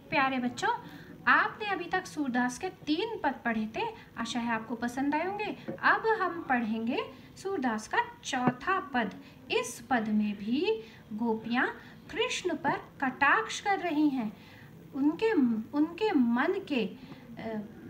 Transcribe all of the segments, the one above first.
प्यारे बच्चों, आपने अभी तक सूरदास के 3 पद पढ़े थे। आशा है आपको पसंद आए होंगे। अब हम पढ़ेंगे सूरदास का 4था पद। इस पद में भी गोपियाँ कृष्ण पर कटाक्ष कर रही हैं। उनके मन के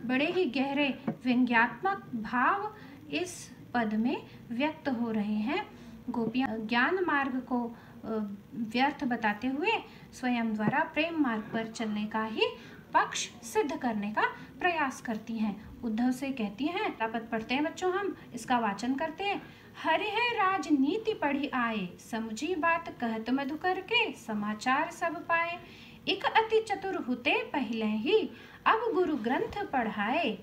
बड़े ही गहरे व्यंग्यात्मक भाव इस पद में व्यक्त हो रहे हैं। गोपियाँ ज्ञान मार्ग को व्यर्थ बताते हुए स्वयं द्वारा प्रेम मार्ग पर चलने का ही पक्ष सिद्ध करने का प्रयास करती हैं। उद्धव से कहती हैं, पद पढ़ते हैं बच्चों, हम इसका वाचन करते हैं। हरिहर राजनीति पढ़ी आए, समझी बात कहत मधुकर के, समाचार सब पाए। एक अति चतुर हुते पहले ही, अब गुरु ग्रंथ पढ़ाए।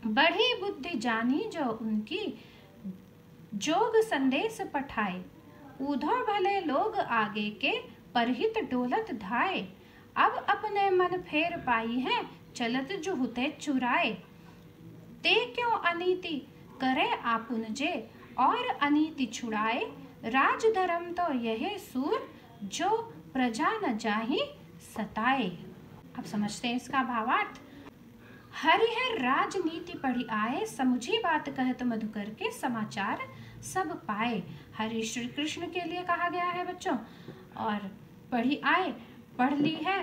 बढ़ी बुद्धि जानी जो उनकी, जोग संदेश पठाए। उधर भले लोग आगे के, परहित डोलत धाए। अब अपने मन फेर पाई है, चलत जो हुते चुराए। ते क्यों अनीति करे आपुन जे, और अनीति छुड़ाए। राज धर्म तो यही सूर, जो प्रजा न जाहि सताए। अब समझते हैं इसका भावार्थ। हरिहर राजनीति पढ़ी आए, समझी बात कहत मधुकर के, समाचार सब पाए। हरि श्री कृष्ण के लिए कहा गया है बच्चों। और पढ़ी आए, पढ़ ली है।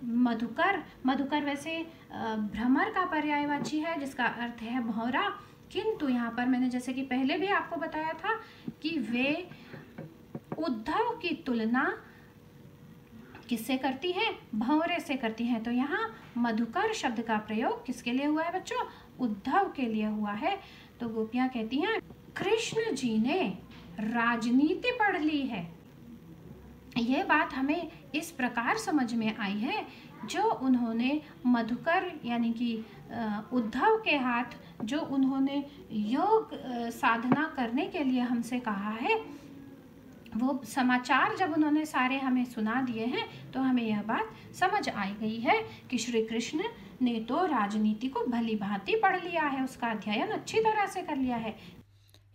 मधुकर वैसे भ्रमर का पर्यायवाची है, जिसका अर्थ है भौरा। किंतु यहाँ पर मैंने जैसे कि पहले भी आपको बताया था कि वे उद्धव की तुलना किससे करती हैं? भंवरे से करती हैं। तो यहाँ मधुकर शब्द का प्रयोग किसके लिए हुआ है बच्चों? उद्धव के लिए हुआ है। तो गोपियाँ कहती हैं, कृष्ण जी ने राजनीति पढ़ ली है। ये बात हमें इस प्रकार समझ में आई है, जो उन्होंने मधुकर यानी कि उद्धव के हाथ जो उन्होंने योग साधना करने के लिए हमसे कहा है, वो समाचार जब उन्होंने सारे हमें सुना दिए हैं, तो हमें यह बात समझ आई गई है कि श्री कृष्ण ने तो राजनीति को भली भांति पढ़ लिया है, उसका अध्ययन अच्छी तरह से कर लिया है।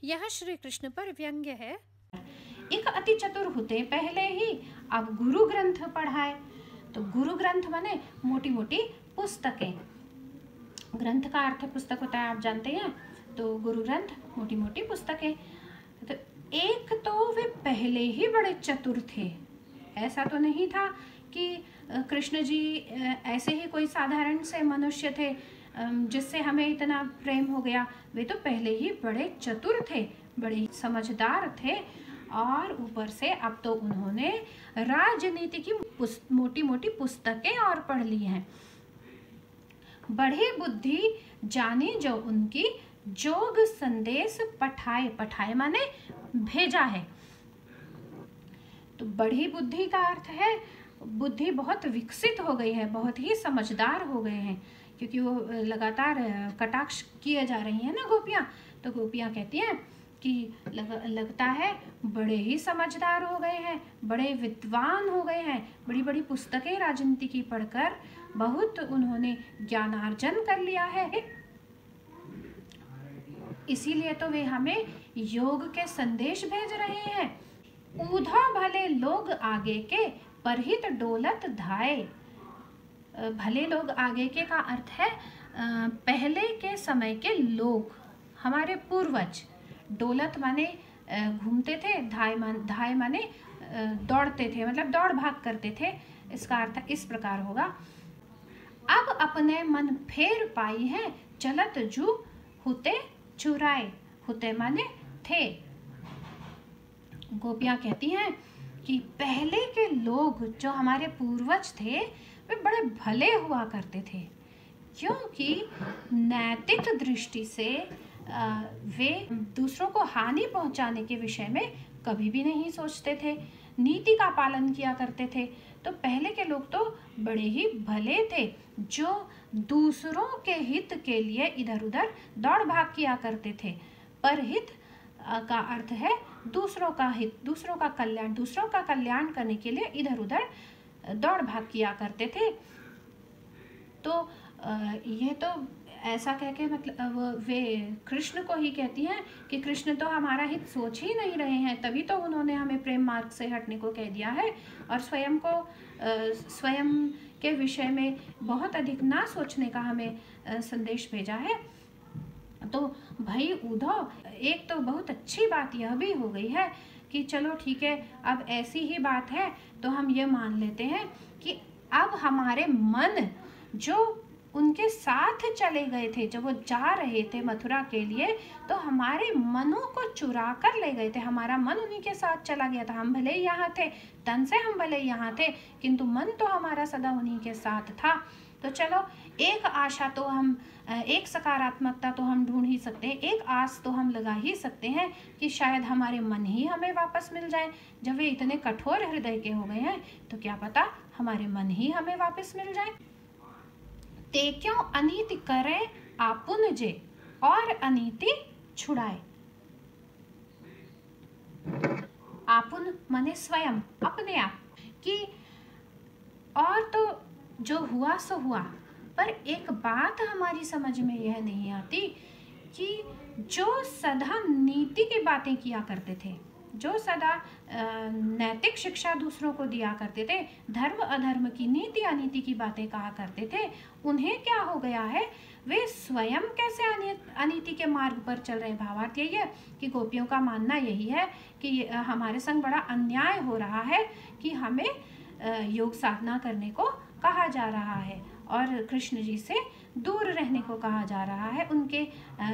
यह श्री कृष्ण पर व्यंग्य है। एक अति चतुर हुते पहले ही, अब गुरु ग्रंथ पढ़ाए। तो गुरु ग्रंथ माने मोटी मोटी पुस्तकें। ग्रंथ का अर्थ पुस्तक होता है, आप जानते हैं। तो गुरु ग्रंथ मोटी मोटी पुस्तकें। तो एक तो वे पहले ही बड़े चतुर थे। ऐसा तो नहीं था कि कृष्ण जी ऐसे ही कोई साधारण से मनुष्य थे जिससे हमें इतना प्रेम हो गया। वे तो पहले ही बड़े चतुर थे, बड़े समझदार थे। और ऊपर से अब तो उन्होंने राजनीति की मोटी मोटी पुस्तकें और पढ़ ली हैं। बढ़ी बुद्धि जानी जो उनकी, जोग संदेश पठाए। पठाए माने भेजा है। तो बढ़ी बुद्धि का अर्थ है बुद्धि बहुत विकसित हो गई है, बहुत ही समझदार हो गए हैं, क्योंकि वो लगातार कटाक्ष किए जा रही हैं ना गोपियाँ। तो गोपियाँ कहती हैं कि लगता है बड़े ही समझदार हो गए हैं, बड़े विद्वान हो गए हैं। बड़ी बड़ी पुस्तकें राजनीति की पढ़कर बहुत उन्होंने ज्ञानार्जन कर लिया है। इसीलिए तो वे हमें योग के संदेश भेज रहे हैं। ऊधा भले लोग आगे के, परहित डोलत धाए। भले लोग आगे के का अर्थ है पहले के समय के लोग, हमारे पूर्वज। डोलत माने घूमते थे, धाय माने दौड़ते थे, मतलब दौड़ भाग करते थे। इसका अर्थ इस प्रकार होगा। अब अपने मन फेर पाई है, चलत जू हुते चुराए। हुते माने थे। गोपियाँ कहती हैं कि पहले के लोग जो हमारे पूर्वज थे, वे बड़े भले हुआ करते थे, क्योंकि नैतिक दृष्टि से वे दूसरों को हानि पहुंचाने के विषय में कभी भी नहीं सोचते थे, नीति का पालन किया करते थे। तो पहले के लोग तो बड़े ही भले थे, जो दूसरों के हित के लिए इधर उधर दौड़ भाग किया करते थे। पर हित का अर्थ है दूसरों का हित, दूसरों का कल्याण करने के लिए इधर उधर दौड़ भाग किया करते थे। तो ये तो ऐसा कह के मतलब वे कृष्ण को ही कहती हैं कि कृष्ण तो हमारा हित सोच ही नहीं रहे हैं, तभी तो उन्होंने हमें प्रेम मार्ग से हटने को कह दिया है और स्वयं के विषय में बहुत अधिक ना सोचने का हमें संदेश भेजा है। तो भाई उद्धव, एक तो बहुत अच्छी बात यह भी हो गई है कि चलो ठीक है, अब ऐसी ही बात है तो हम ये मान लेते हैं कि अब हमारे मन जो उनके साथ चले गए थे, जब वो जा रहे थे मथुरा के लिए, तो हमारे मनों को चुरा कर ले गए थे। हमारा मन उन्हीं के साथ चला गया था। हम भले ही यहाँ थे, तन से हम भले ही यहाँ थे, किंतु मन तो हमारा सदा उन्हीं के साथ था। तो चलो एक आशा तो हम, एक सकारात्मकता तो हम ढूंढ ही सकते हैं, एक आस तो हम लगा ही सकते हैं कि शायद हमारे मन ही हमें वापस मिल जाए। जब वे इतने कठोर हृदय के हो गए हैं तो क्या पता हमारे मन ही हमें वापस मिल जाए। ते क्यों अनीति करें आपुन जे, और अनीति छुड़ाए। आपुन माने स्वयं, अपने आप कि, और तो जो हुआ सो हुआ। पर एक बात हमारी समझ में यह नहीं आती कि जो सदा नीति की बातें किया करते थे, जो सदा नैतिक शिक्षा दूसरों को दिया करते थे, धर्म अधर्म की, नीति अनीति की बातें कहा करते थे, उन्हें क्या हो गया है, वे स्वयं कैसे अनीति के मार्ग पर चल रहे। भावार्थ यही है कि गोपियों का मानना यही है कि हमारे संग बड़ा अन्याय हो रहा है कि हमें योग साधना करने को कहा जा रहा है और कृष्ण जी से दूर रहने को कहा जा रहा है। उनके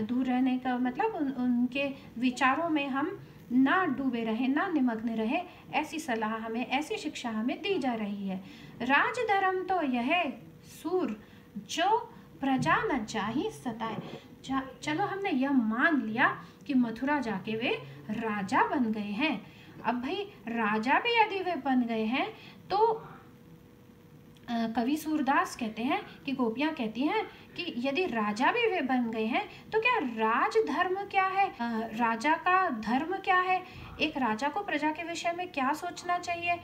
दूर रहने का मतलब उनके विचारों में हम ना डूबे रहे, ना निमग्न रहे, ऐसी सलाह हमें, ऐसी शिक्षा हमें दी जा रही है। राजधर्म तो यह सूर जो प्रजा न जाहि सताए। चलो हमने यह मान लिया कि मथुरा जाके वे राजा बन गए हैं। अब भाई राजा भी यदि वे बन गए हैं तो कवि सूरदास कहते हैं कि गोपियाँ कहती हैं कि यदि राजा भी वे बन गए हैं तो क्या राजधर्म क्या है, राजा का धर्म क्या है, एक राजा को प्रजा के विषय में क्या सोचना चाहिए,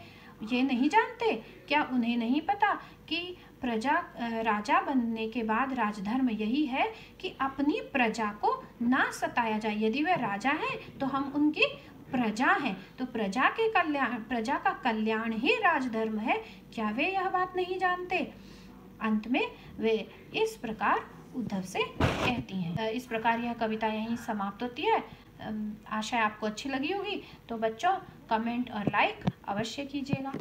ये नहीं जानते क्या? उन्हें नहीं पता कि राजा बनने के बाद राजधर्म यही है कि अपनी प्रजा को ना सताया जाए। यदि वे राजा हैं तो हम उनकी प्रजा हैं, तो प्रजा का कल्याण ही राजधर्म है। क्या वे यह बात नहीं जानते? अंत में वे इस प्रकार उद्धव से कहती हैं। इस प्रकार यह कविता यहीं समाप्त होती है। आशा आपको अच्छी लगी होगी। तो बच्चों कमेंट और लाइक अवश्य कीजिएगा।